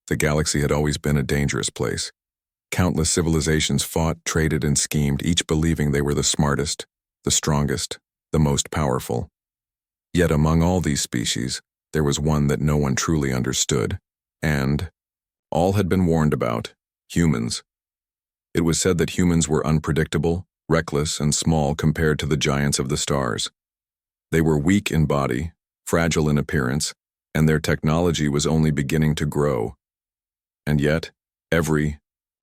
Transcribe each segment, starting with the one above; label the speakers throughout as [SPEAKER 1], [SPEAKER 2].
[SPEAKER 1] The galaxy had always been a dangerous place. Countless civilizations fought, traded, and schemed, each believing they were the smartest, the strongest, the most powerful. Yet among all these species, there was one that no one truly understood, and all had been warned about: humans. It was said that humans were unpredictable, reckless, and small compared to the giants of the stars. They were weak in body, fragile in appearance, and their technology was only beginning to grow. And yet, every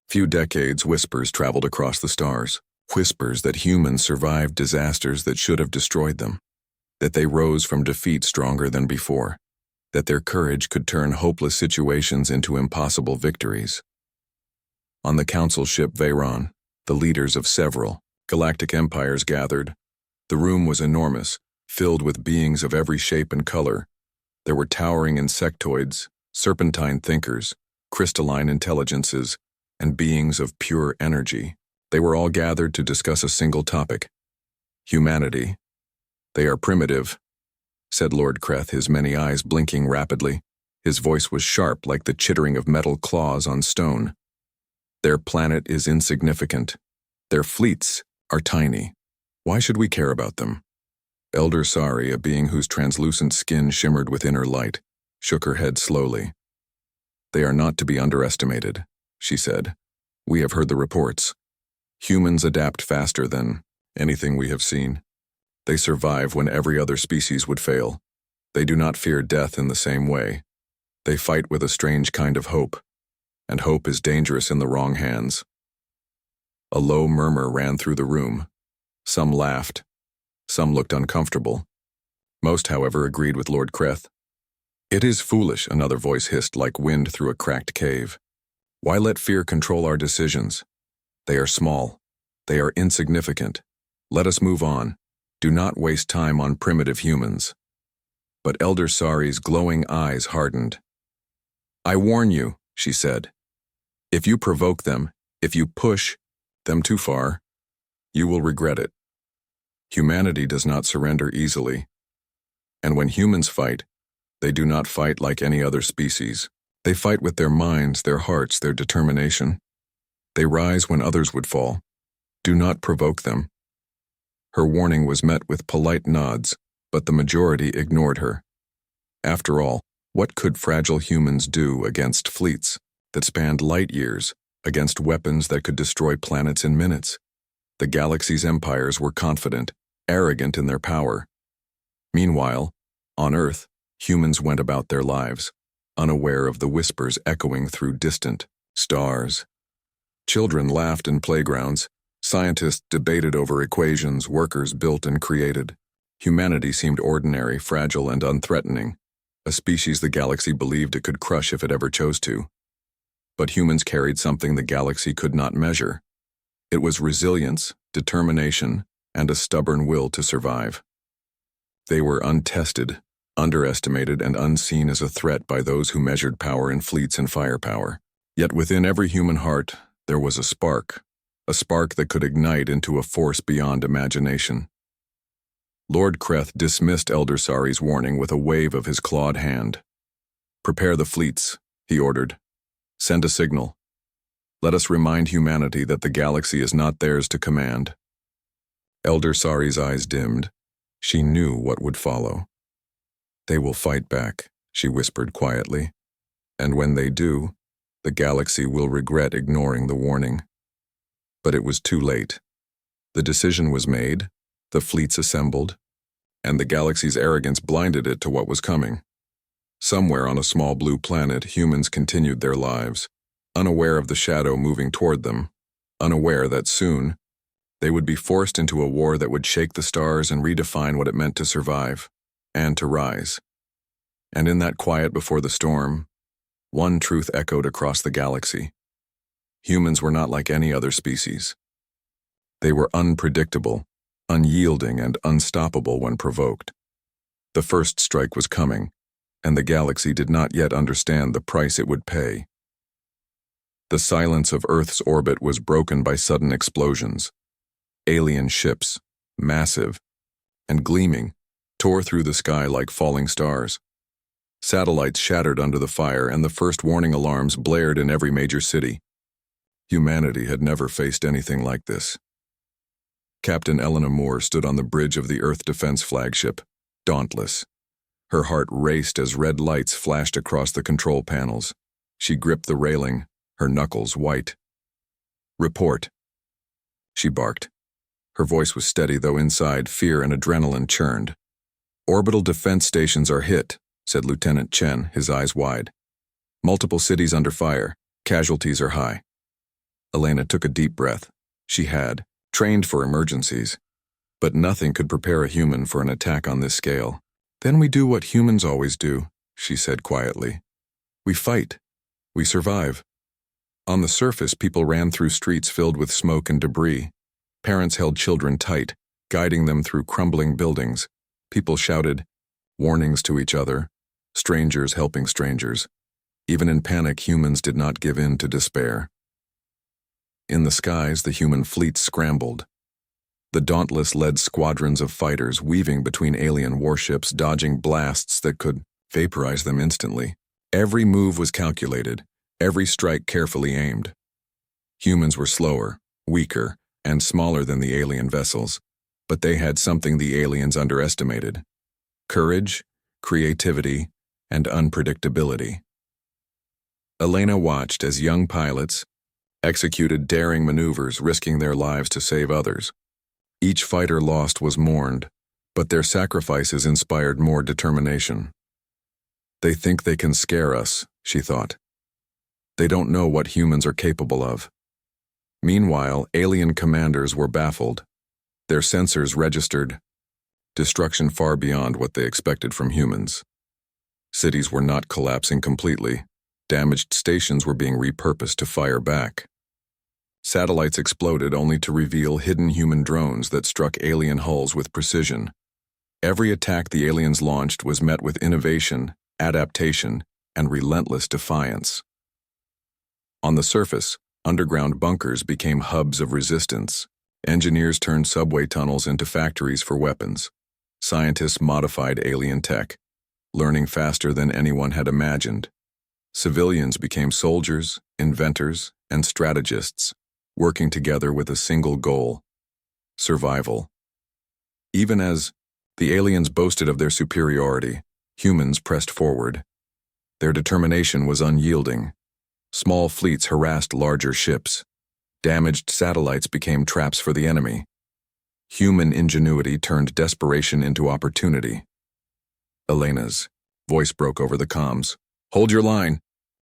[SPEAKER 1] few decades, whispers traveled across the stars. Whispers that humans survived disasters that should have destroyed them, that they rose from defeat stronger than before, that their courage could turn hopeless situations into impossible victories. On the council ship Veyron, the leaders of several galactic empires gathered. The room was enormous, filled with beings of every shape and color. There were towering insectoids, serpentine thinkers, crystalline intelligences, and beings of pure energy. They were all gathered to discuss a single topic: humanity. "They are primitive," said Lord Kreth, his many eyes blinking rapidly. His voice was sharp like the chittering of metal claws on stone. "Their planet is insignificant. Their fleets are tiny. Why should we care about them?" Elder Sari, a being whose translucent skin shimmered with inner light, shook her head slowly. "They are not to be underestimated," she said. "We have heard the reports. Humans adapt faster than anything we have seen. They survive when every other species would fail. They do not fear death in the same way. They fight with a strange kind of hope, and hope is dangerous in the wrong hands." A low murmur ran through the room. Some laughed. Some looked uncomfortable. Most, however, agreed with Lord Kreth. "It is foolish," another voice hissed like wind through a cracked cave. "Why let fear control our decisions? They are small. They are insignificant. Let us move on. Do not waste time on primitive humans." But Elder Sari's glowing eyes hardened. "I warn you," she said. "If you provoke them, if you push them too far, you will regret it. Humanity does not surrender easily. And when humans fight, they do not fight like any other species. They fight with their minds, their hearts, their determination. They rise when others would fall. Do not provoke them." Her warning was met with polite nods, but the majority ignored her. After all, what could fragile humans do against fleets that spanned light years, against weapons that could destroy planets in minutes? The galaxy's empires were confident, arrogant in their power. Meanwhile, on Earth, humans went about their lives, unaware of the whispers echoing through distant stars. Children laughed in playgrounds. Scientists debated over equations. Workers built and created. Humanity seemed ordinary, fragile, and unthreatening, a species the galaxy believed it could crush if it ever chose to. But humans carried something the galaxy could not measure. It was resilience, determination, and a stubborn will to survive. They were untested, underestimated, and unseen as a threat by those who measured power in fleets and firepower. Yet within every human heart, there was a spark that could ignite into a force beyond imagination. Lord Kreth dismissed Elder Sari's warning with a wave of his clawed hand. "Prepare the fleets," he ordered. "Send a signal. Let us remind humanity that the galaxy is not theirs to command." Elder Sari's eyes dimmed. She knew what would follow. "They will fight back," she whispered quietly. "And when they do, the galaxy will regret ignoring the warning." But it was too late. The decision was made, the fleets assembled, and the galaxy's arrogance blinded it to what was coming. Somewhere on a small blue planet, humans continued their lives, unaware of the shadow moving toward them, unaware that soon they would be forced into a war that would shake the stars and redefine what it meant to survive and to rise. And in that quiet before the storm, one truth echoed across the galaxy. Humans were not like any other species. They were unpredictable, unyielding, and unstoppable when provoked. The first strike was coming, and the galaxy did not yet understand the price it would pay. The silence of Earth's orbit was broken by sudden explosions. Alien ships, massive and gleaming, tore through the sky like falling stars. Satellites shattered under the fire, and the first warning alarms blared in every major city. Humanity had never faced anything like this. Captain Eleanor Moore stood on the bridge of the Earth Defense flagship, dauntless. Her heart raced as red lights flashed across the control panels. She gripped the railing, her knuckles white. "Report," she barked. Her voice was steady, though inside fear and adrenaline churned. "Orbital defense stations are hit," said Lieutenant Chen, his eyes wide. "Multiple cities under fire. Casualties are high." Elena took a deep breath. She had trained for emergencies, but nothing could prepare a human for an attack on this scale. "Then we do what humans always do," she said quietly. "We fight. We survive." On the surface, people ran through streets filled with smoke and debris. Parents held children tight, guiding them through crumbling buildings. People shouted warnings to each other, strangers helping strangers. Even in panic, humans did not give in to despair. In the skies, the human fleets scrambled. The Dauntless led squadrons of fighters weaving between alien warships, dodging blasts that could vaporize them instantly. Every move was calculated, every strike carefully aimed. Humans were slower, weaker, and smaller than the alien vessels, but they had something the aliens underestimated: courage, creativity, and unpredictability. Elena watched as young pilots executed daring maneuvers, risking their lives to save others. Each fighter lost was mourned, but their sacrifices inspired more determination. "They think they can scare us," she thought. "They don't know what humans are capable of." Meanwhile, alien commanders were baffled. Their sensors registered destruction far beyond what they expected from humans. Cities were not collapsing completely. Damaged stations were being repurposed to fire back. Satellites exploded only to reveal hidden human drones that struck alien hulls with precision. Every attack the aliens launched was met with innovation, adaptation, and relentless defiance. On the surface, underground bunkers became hubs of resistance. Engineers turned subway tunnels into factories for weapons. Scientists modified alien tech, learning faster than anyone had imagined. Civilians became soldiers, inventors, and strategists, working together with a single goal: survival. Even as the aliens boasted of their superiority, humans pressed forward. Their determination was unyielding. Small fleets harassed larger ships. Damaged satellites became traps for the enemy. Human ingenuity turned desperation into opportunity. Elena's voice broke over the comms. "Hold your line.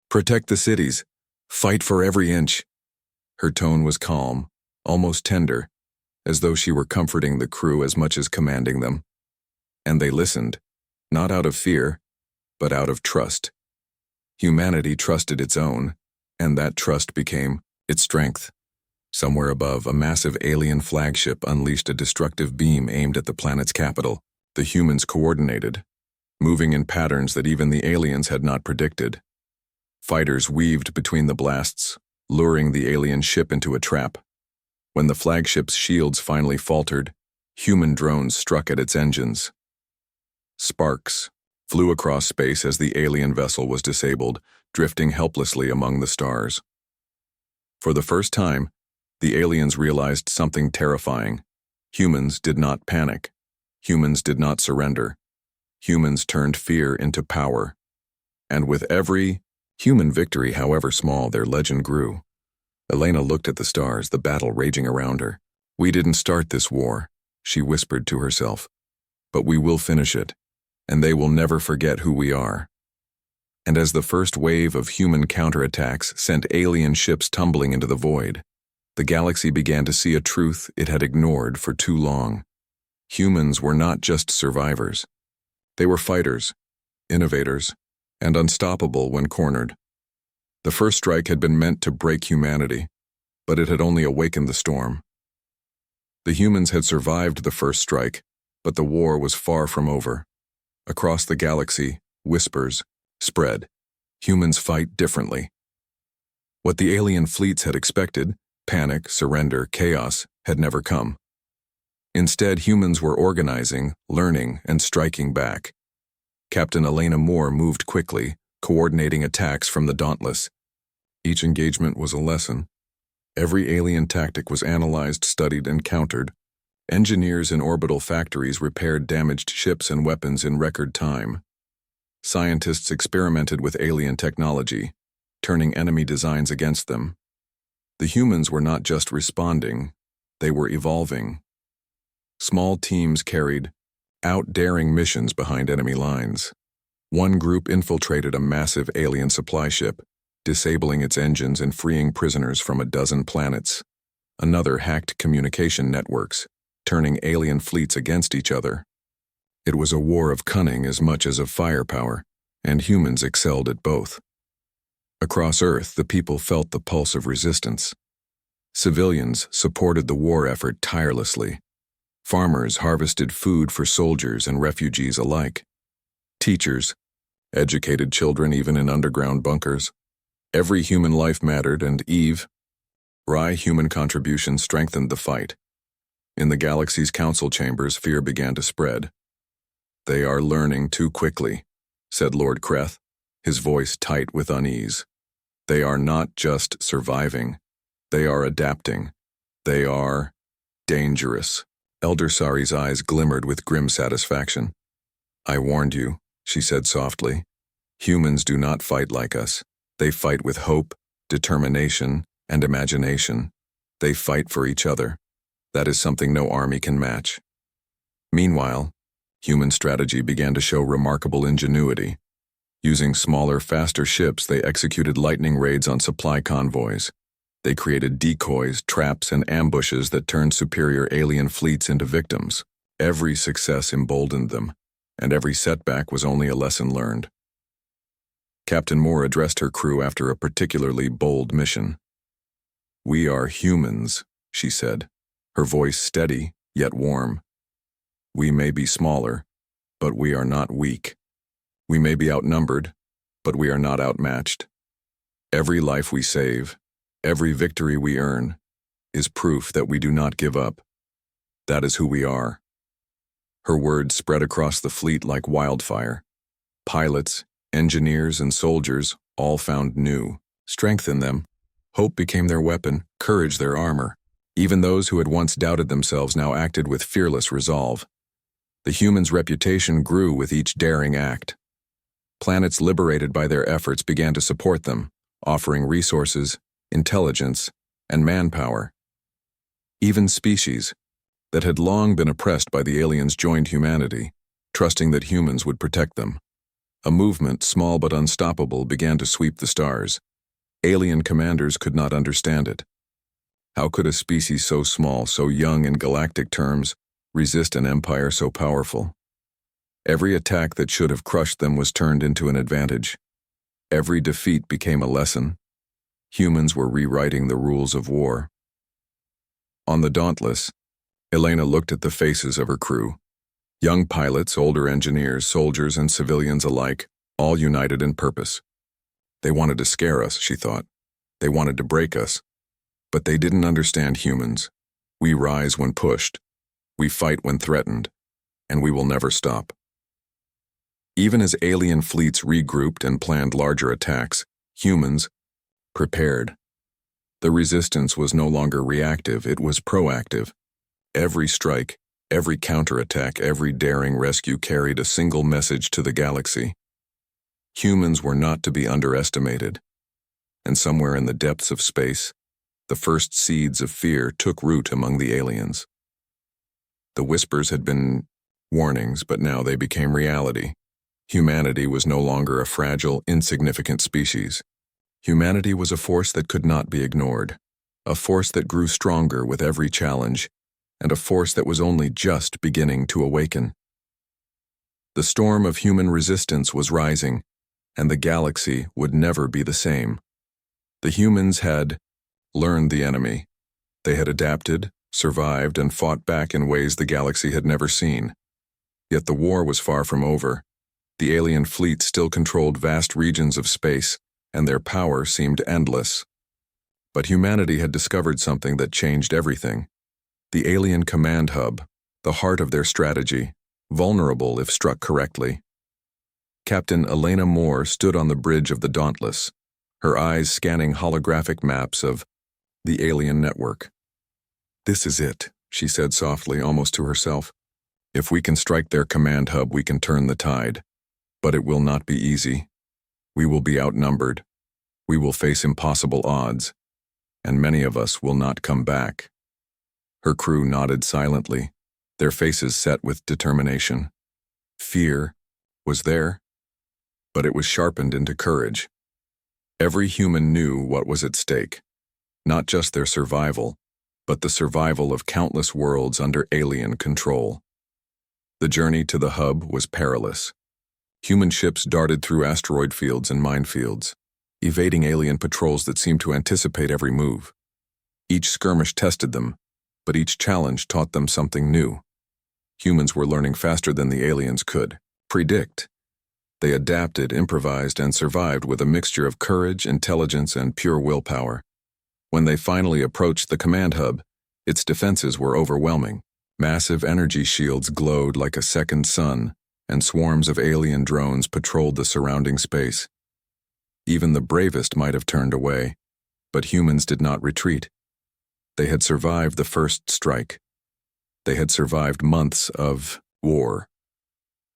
[SPEAKER 1] Protect the cities. Fight for every inch." Her tone was calm, almost tender, as though she were comforting the crew as much as commanding them. And they listened, not out of fear, but out of trust. Humanity trusted its own, and that trust became its strength. Somewhere above, a massive alien flagship unleashed a destructive beam aimed at the planet's capital. The humans coordinated, moving in patterns that even the aliens had not predicted. Fighters weaved between the blasts, luring the alien ship into a trap. When the flagship's shields finally faltered, human drones struck at its engines. Sparks flew across space as the alien vessel was disabled, drifting helplessly among the stars. For the first time, the aliens realized something terrifying. Humans did not panic. Humans did not surrender. Humans turned fear into power. And with every human victory, however small, their legend grew. Elena looked at the stars, the battle raging around her. "We didn't start this war," she whispered to herself, "but we will finish it, and they will never forget who we are." And as the first wave of human counterattacks sent alien ships tumbling into the void, the galaxy began to see a truth it had ignored for too long. Humans were not just survivors. They were fighters, innovators, and unstoppable when cornered. The first strike had been meant to break humanity, but it had only awakened the storm. The humans had survived the first strike, but the war was far from over. Across the galaxy, whispers spread. Humans fight differently. What the alien fleets had expected, panic, surrender, chaos, had never come. Instead, humans were organizing, learning, and striking back. Captain Elena Moore moved quickly, coordinating attacks from the Dauntless. Each engagement was a lesson. Every alien tactic was analyzed, studied, and countered. Engineers in orbital factories repaired damaged ships and weapons in record time. Scientists experimented with alien technology, turning enemy designs against them. The humans were not just responding, they were evolving. Small teams carried out daring missions behind enemy lines. One group infiltrated a massive alien supply ship, disabling its engines and freeing prisoners from a dozen planets. Another hacked communication networks, turning alien fleets against each other. It was a war of cunning as much as of firepower, and humans excelled at both. Across Earth, the people felt the pulse of resistance. Civilians supported the war effort tirelessly. Farmers harvested food for soldiers and refugees alike. Teachers educated children even in underground bunkers. Every human life mattered, and human contribution strengthened the fight. In the galaxy's council chambers, fear began to spread. "They are learning too quickly," said Lord Kreth, his voice tight with unease. "They are not just surviving. They are adapting. They are dangerous." Elder Sari's eyes glimmered with grim satisfaction. "I warned you," she said softly. "Humans do not fight like us. They fight with hope, determination, and imagination. They fight for each other. That is something no army can match." Meanwhile, human strategy began to show remarkable ingenuity. Using smaller, faster ships, they executed lightning raids on supply convoys. They created decoys, traps, and ambushes that turned superior alien fleets into victims. Every success emboldened them, and every setback was only a lesson learned. Captain Moore addressed her crew after a particularly bold mission. "We are humans," she said, her voice steady yet warm. "We may be smaller, but we are not weak. We may be outnumbered, but we are not outmatched. Every life we save, every victory we earn, is proof that we do not give up. That is who we are." Her words spread across the fleet like wildfire. Pilots, engineers, and soldiers all found new strength in them. Hope became their weapon, courage their armor. Even those who had once doubted themselves now acted with fearless resolve. The humans' reputation grew with each daring act. Planets liberated by their efforts began to support them, offering resources, intelligence, and manpower. Even species that had long been oppressed by the aliens joined humanity, trusting that humans would protect them. A movement, small but unstoppable, began to sweep the stars. Alien commanders could not understand it. How could a species so small, so young in galactic terms, resist an empire so powerful? Every attack that should have crushed them was turned into an advantage. Every defeat became a lesson. Humans were rewriting the rules of war. On the Dauntless, Elena looked at the faces of her crew. Young pilots, older engineers, soldiers, and civilians alike, all united in purpose. They wanted to scare us, she thought. They wanted to break us. But they didn't understand humans. We rise when pushed. We fight when threatened. And we will never stop. Even as alien fleets regrouped and planned larger attacks, humans prepared. The resistance was no longer reactive, it was proactive. Every strike, every counterattack, every daring rescue carried a single message to the galaxy. Humans were not to be underestimated. And somewhere in the depths of space, the first seeds of fear took root among the aliens. The whispers had been warnings, but now they became reality. Humanity was no longer a fragile, insignificant species. Humanity was a force that could not be ignored, a force that grew stronger with every challenge, and a force that was only just beginning to awaken. The storm of human resistance was rising, and the galaxy would never be the same. The humans had learned the enemy. They had adapted, survived, and fought back in ways the galaxy had never seen. Yet the war was far from over. The alien fleet still controlled vast regions of space, and their power seemed endless. But humanity had discovered something that changed everything. The alien command hub, the heart of their strategy, vulnerable if struck correctly. Captain Elena Moore stood on the bridge of the Dauntless, her eyes scanning holographic maps of the alien network. "This is it," she said softly, almost to herself. "If we can strike their command hub, we can turn the tide. But it will not be easy. We will be outnumbered. We will face impossible odds, and many of us will not come back." Her crew nodded silently, their faces set with determination. Fear was there, but it was sharpened into courage. Every human knew what was at stake, not just their survival, but the survival of countless worlds under alien control. The journey to the hub was perilous. Human ships darted through asteroid fields and minefields, evading alien patrols that seemed to anticipate every move. Each skirmish tested them, but each challenge taught them something new. Humans were learning faster than the aliens could predict. They adapted, improvised, and survived with a mixture of courage, intelligence, and pure willpower. When they finally approached the command hub, its defenses were overwhelming. Massive energy shields glowed like a second sun, and swarms of alien drones patrolled the surrounding space. Even the bravest might have turned away, but humans did not retreat. They had survived the first strike. They had survived months of war.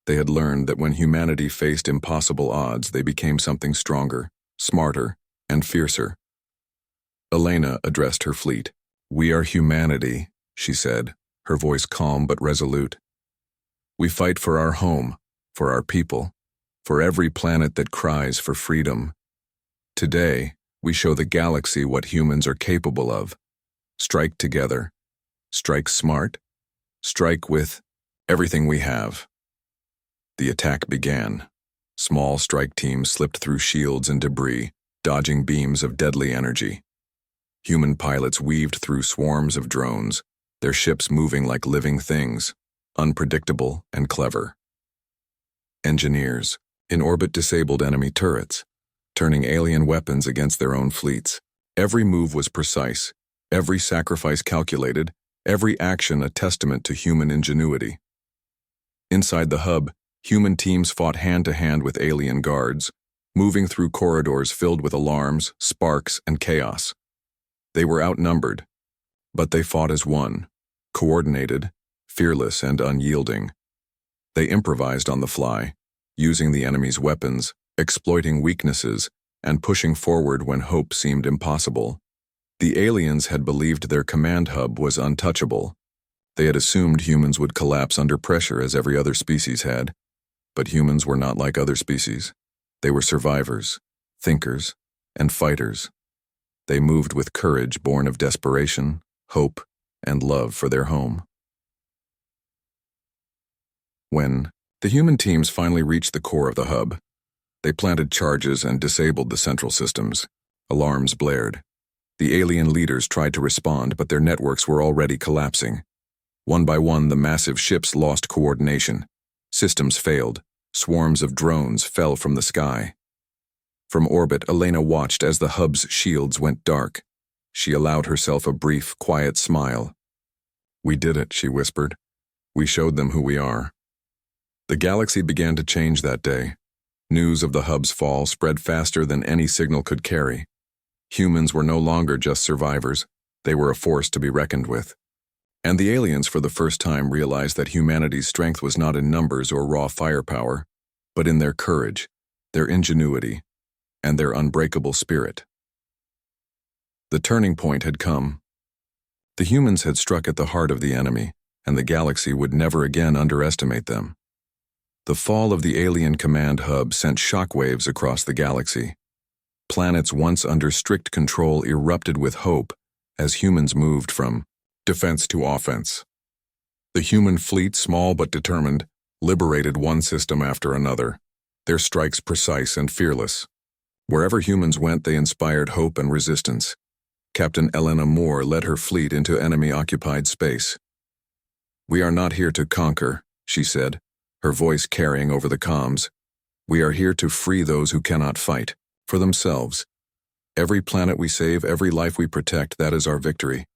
[SPEAKER 1] They had learned that when humanity faced impossible odds, they became something stronger, smarter, and fiercer. Elena addressed her fleet. "We are humanity," she said, her voice calm but resolute. "We fight for our home, for our people, for every planet that cries for freedom. Today, we show the galaxy what humans are capable of. Strike together. Strike smart. Strike with everything we have." The attack began. Small strike teams slipped through shields and debris, dodging beams of deadly energy. Human pilots weaved through swarms of drones, their ships moving like living things, unpredictable and clever. Engineers, in orbit, disabled enemy turrets, turning alien weapons against their own fleets. Every move was precise, every sacrifice calculated, every action a testament to human ingenuity. Inside the hub, human teams fought hand-to-hand with alien guards, moving through corridors filled with alarms, sparks, and chaos. They were outnumbered, but they fought as one, coordinated, fearless, and unyielding. They improvised on the fly, using the enemy's weapons, exploiting weaknesses, and pushing forward when hope seemed impossible. The aliens had believed their command hub was untouchable. They had assumed humans would collapse under pressure as every other species had. But humans were not like other species. They were survivors, thinkers, and fighters. They moved with courage born of desperation, hope, and love for their home. When the human teams finally reached the core of the hub, they planted charges and disabled the central systems. Alarms blared. The alien leaders tried to respond, but their networks were already collapsing. One by one, the massive ships lost coordination. Systems failed. Swarms of drones fell from the sky. From orbit, Elena watched as the hub's shields went dark. She allowed herself a brief, quiet smile. "We did it," she whispered. "We showed them who we are." The galaxy began to change that day. News of the hub's fall spread faster than any signal could carry. Humans were no longer just survivors. They were a force to be reckoned with. And the aliens for the first time realized that humanity's strength was not in numbers or raw firepower, but in their courage, their ingenuity, and their unbreakable spirit. The turning point had come. The humans had struck at the heart of the enemy, and the galaxy would never again underestimate them. The fall of the alien command hub sent shockwaves across the galaxy. Planets once under strict control erupted with hope as humans moved from defense to offense. The human fleet, small but determined, liberated one system after another, their strikes precise and fearless. Wherever humans went, they inspired hope and resistance. Captain Elena Moore led her fleet into enemy-occupied space. "We are not here to conquer," she said, her voice carrying over the comms. "We are here to free those who cannot fight, for themselves. Every planet we save, every life we protect, that is our victory."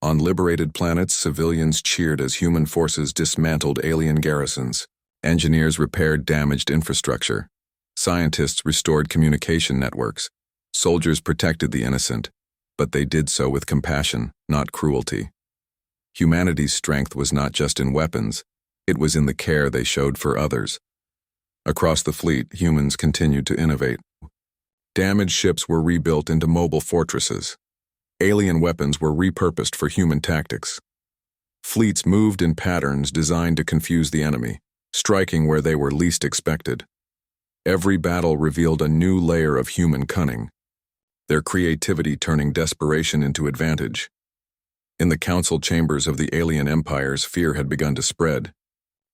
[SPEAKER 1] On liberated planets, civilians cheered as human forces dismantled alien garrisons. Engineers repaired damaged infrastructure. Scientists restored communication networks. Soldiers protected the innocent, but they did so with compassion, not cruelty. Humanity's strength was not just in weapons, it was in the care they showed for others. Across the fleet, humans continued to innovate. Damaged ships were rebuilt into mobile fortresses. Alien weapons were repurposed for human tactics. Fleets moved in patterns designed to confuse the enemy, striking where they were least expected. Every battle revealed a new layer of human cunning, their creativity turning desperation into advantage. In the council chambers of the alien empires, fear had begun to spread.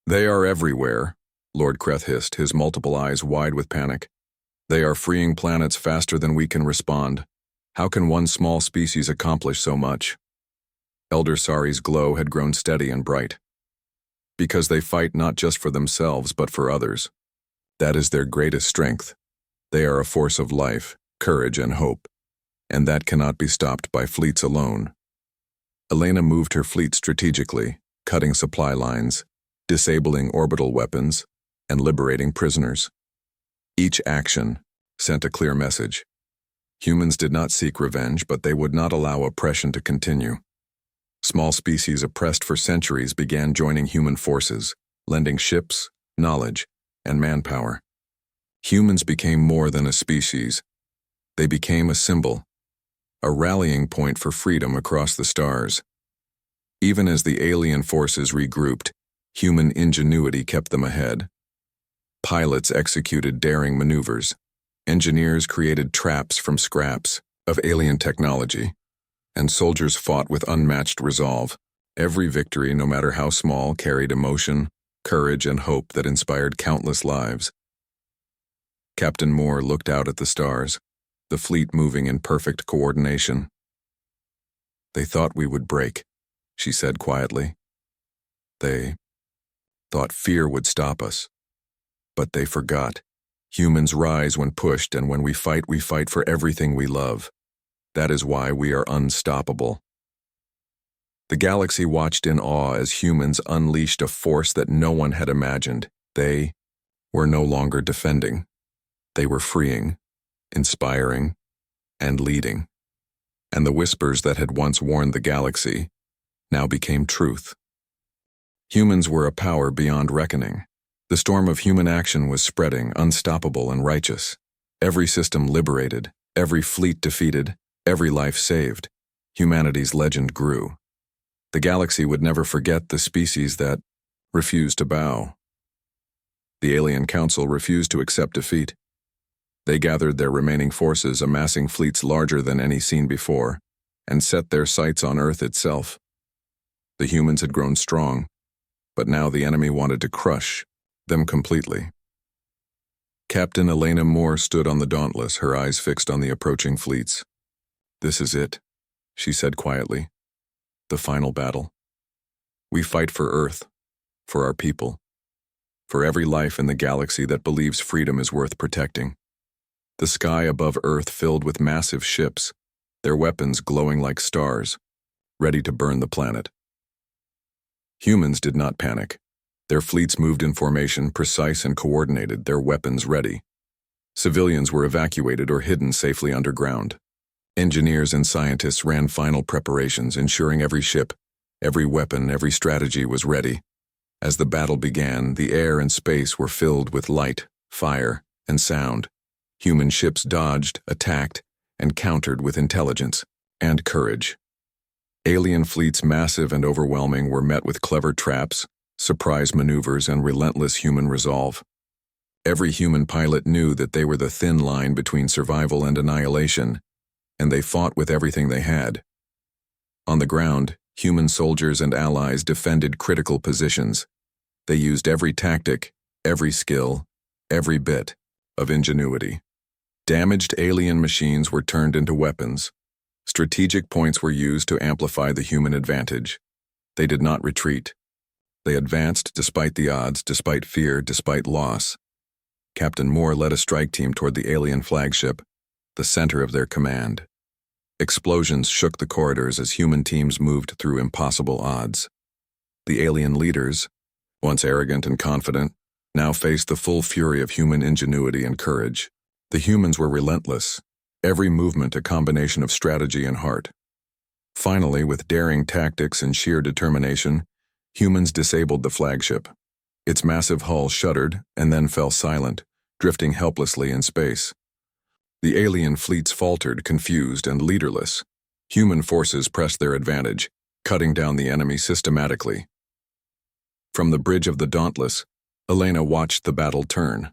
[SPEAKER 1] "They are everywhere," Lord Kreth hissed, his multiple eyes wide with panic. "They are freeing planets faster than we can respond. How can one small species accomplish so much?" Elder Sari's glow had grown steady and bright. "Because they fight not just for themselves but for others. That is their greatest strength. They are a force of life, courage, and hope, and that cannot be stopped by fleets alone." Elena moved her fleet strategically, cutting supply lines, disabling orbital weapons, and liberating prisoners. Each action sent a clear message. Humans did not seek revenge, but they would not allow oppression to continue. Small species oppressed for centuries began joining human forces, lending ships, knowledge, and manpower. Humans became more than a species. They became a symbol, a rallying point for freedom across the stars. Even as the alien forces regrouped, human ingenuity kept them ahead. Pilots executed daring maneuvers. Engineers created traps from scraps of alien technology, and soldiers fought with unmatched resolve. Every victory, no matter how small, carried emotion, courage, and hope that inspired countless lives. Captain Moore looked out at the stars, the fleet moving in perfect coordination. "They thought we would break," she said quietly. "They thought fear would stop us. But they forgot. Humans rise when pushed, and when we fight for everything we love. That is why we are unstoppable." The galaxy watched in awe as humans unleashed a force that no one had imagined. They were no longer defending. They were freeing, inspiring, and leading. And the whispers that had once warned the galaxy now became truth. Humans were a power beyond reckoning. The storm of human action was spreading, unstoppable and righteous. Every system liberated, every fleet defeated, every life saved. Humanity's legend grew. The galaxy would never forget the species that refused to bow. The Alien Council refused to accept defeat. They gathered their remaining forces, amassing fleets larger than any seen before, and set their sights on Earth itself. The humans had grown strong, but now the enemy wanted to crush them completely. Captain Elena Moore stood on the Dauntless, her eyes fixed on the approaching fleets. "This is it," she said quietly. "The final battle. We fight for Earth, for our people, for every life in the galaxy that believes freedom is worth protecting." The sky above Earth filled with massive ships, their weapons glowing like stars, ready to burn the planet. Humans did not panic. Their fleets moved in formation, precise and coordinated, their weapons ready. Civilians were evacuated or hidden safely underground. Engineers and scientists ran final preparations, ensuring every ship, every weapon, every strategy was ready. As the battle began, the air and space were filled with light, fire, and sound. Human ships dodged, attacked, and countered with intelligence and courage. Alien fleets, massive and overwhelming, were met with clever traps, surprise maneuvers, and relentless human resolve. Every human pilot knew that they were the thin line between survival and annihilation, and they fought with everything they had. On the ground, human soldiers and allies defended critical positions. They used every tactic, every skill, every bit of ingenuity. Damaged alien machines were turned into weapons. Strategic points were used to amplify the human advantage. They did not retreat. They advanced despite the odds, despite fear, despite loss. Captain Moore led a strike team toward the alien flagship, the center of their command. Explosions shook the corridors as human teams moved through impossible odds. The alien leaders, once arrogant and confident, now faced the full fury of human ingenuity and courage. The humans were relentless, every movement a combination of strategy and heart. Finally, with daring tactics and sheer determination, humans disabled the flagship. Its massive hull shuddered and then fell silent, drifting helplessly in space. The alien fleets faltered, confused and leaderless. Human forces pressed their advantage, cutting down the enemy systematically. From the bridge of the Dauntless, Elena watched the battle turn.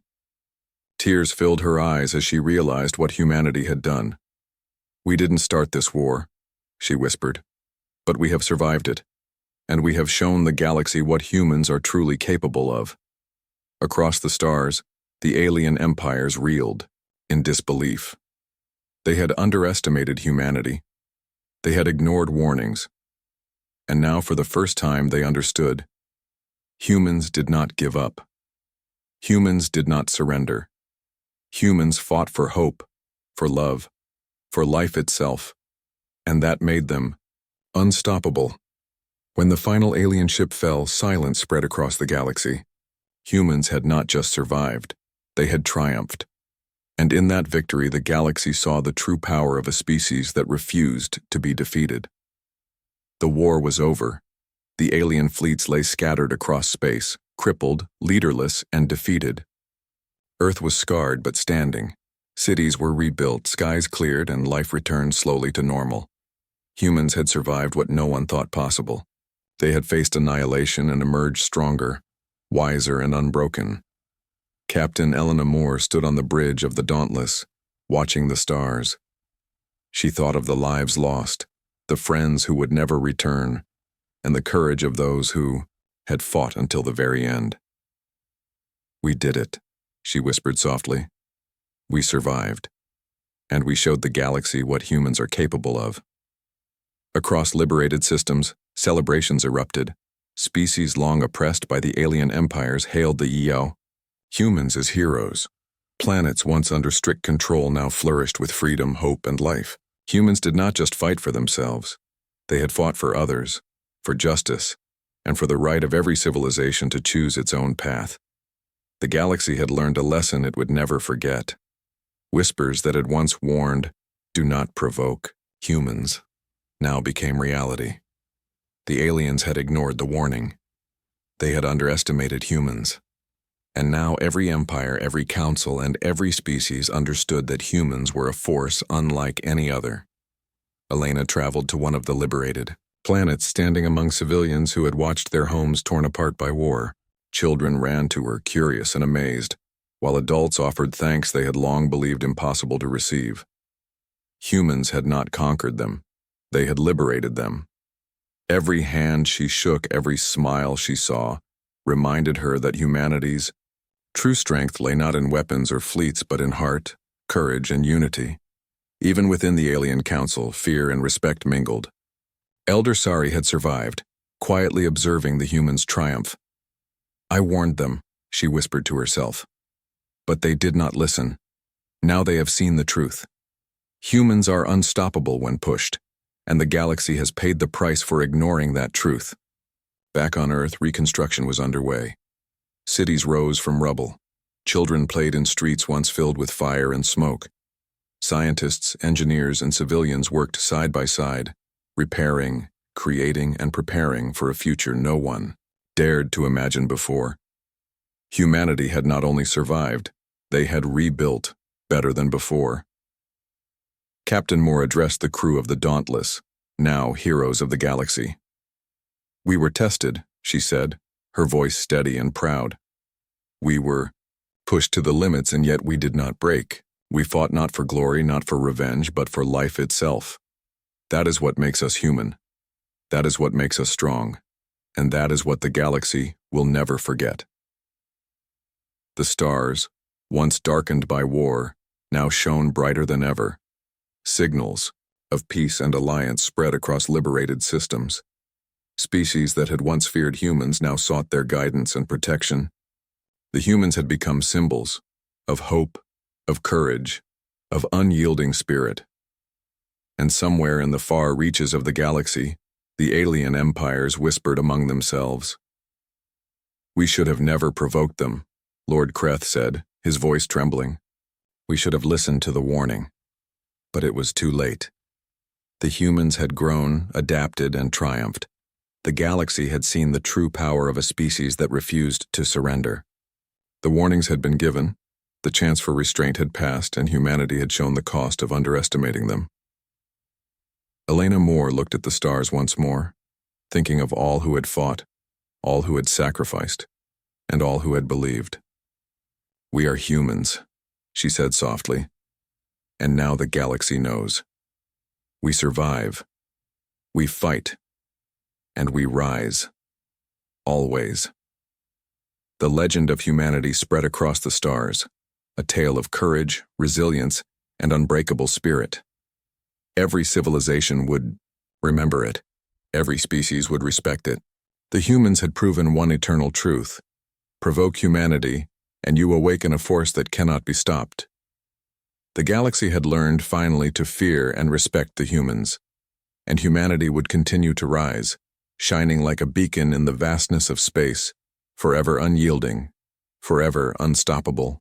[SPEAKER 1] Tears filled her eyes as she realized what humanity had done. "We didn't start this war," she whispered, "but we have survived it, and we have shown the galaxy what humans are truly capable of." Across the stars, the alien empires reeled, in disbelief. They had underestimated humanity. They had ignored warnings. And now, for the first time, they understood. Humans did not give up. Humans did not surrender. Humans fought for hope, for love, for life itself, and that made them unstoppable. When the final alien ship fell, silence spread across the galaxy. Humans had not just survived, they had triumphed. And in that victory, the galaxy saw the true power of a species that refused to be defeated. The war was over. The alien fleets lay scattered across space, crippled, leaderless, and defeated. Earth was scarred but standing. Cities were rebuilt, skies cleared, and life returned slowly to normal. Humans had survived what no one thought possible. They had faced annihilation and emerged stronger, wiser and unbroken. Captain Elena Moore stood on the bridge of the Dauntless, watching the stars. She thought of the lives lost, the friends who would never return, and the courage of those who had fought until the very end. "We did it," she whispered softly. "We survived, and we showed the galaxy what humans are capable of." Across liberated systems, celebrations erupted. Species long oppressed by the alien empires hailed the EO. Humans as heroes. Planets once under strict control now flourished with freedom, hope, and life. Humans did not just fight for themselves. They had fought for others, for justice, and for the right of every civilization to choose its own path. The galaxy had learned a lesson it would never forget. Whispers that had once warned, "Do not provoke humans," now became reality. The aliens had ignored the warning. They had underestimated humans. And now every empire, every council, and every species understood that humans were a force unlike any other. Elena traveled to one of the liberated planets, standing among civilians who had watched their homes torn apart by war. Children ran to her, curious and amazed, while adults offered thanks they had long believed impossible to receive. Humans had not conquered them. They had liberated them. Every hand she shook, every smile she saw, reminded her that humanity's true strength lay not in weapons or fleets, but in heart, courage, and unity. Even within the alien council, fear and respect mingled. Elder Sari had survived, quietly observing the humans' triumph. "I warned them," she whispered to herself. "But they did not listen. Now they have seen the truth. Humans are unstoppable when pushed, and the galaxy has paid the price for ignoring that truth." Back on Earth, reconstruction was underway. Cities rose from rubble. Children played in streets once filled with fire and smoke. Scientists, engineers, and civilians worked side by side, repairing, creating, and preparing for a future no one dared to imagine before. Humanity had not only survived, they had rebuilt better than before. Captain Moore addressed the crew of the Dauntless, now heroes of the galaxy. "We were tested," she said, her voice steady and proud. "We were pushed to the limits, and yet we did not break. We fought not for glory, not for revenge, but for life itself. That is what makes us human. That is what makes us strong. And that is what the galaxy will never forget." The stars, once darkened by war, now shone brighter than ever. Signals of peace and alliance spread across liberated systems. Species that had once feared humans now sought their guidance and protection. The humans had become symbols of hope, of courage, of unyielding spirit. And somewhere in the far reaches of the galaxy, the alien empires whispered among themselves, "We should have never provoked them. Lord Kreth said, his voice trembling. We should have listened to the warning. But it was too late. The humans had grown, adapted, and triumphed. The galaxy had seen the true power of a species that refused to surrender. The warnings had been given, the chance for restraint had passed, and humanity had shown the cost of underestimating them. Elena Moore looked at the stars once more, thinking of all who had fought, all who had sacrificed, and all who had believed. We are humans, she said softly, and now the galaxy knows. We survive, we fight, and we rise. Always. The legend of humanity spread across the stars, a tale of courage, resilience, and unbreakable spirit. Every civilization would remember it. Every species would respect it. The humans had proven one eternal truth. Provoke humanity, and you awaken a force that cannot be stopped. The galaxy had learned finally to fear and respect the humans, and humanity would continue to rise, shining like a beacon in the vastness of space, forever unyielding, forever unstoppable.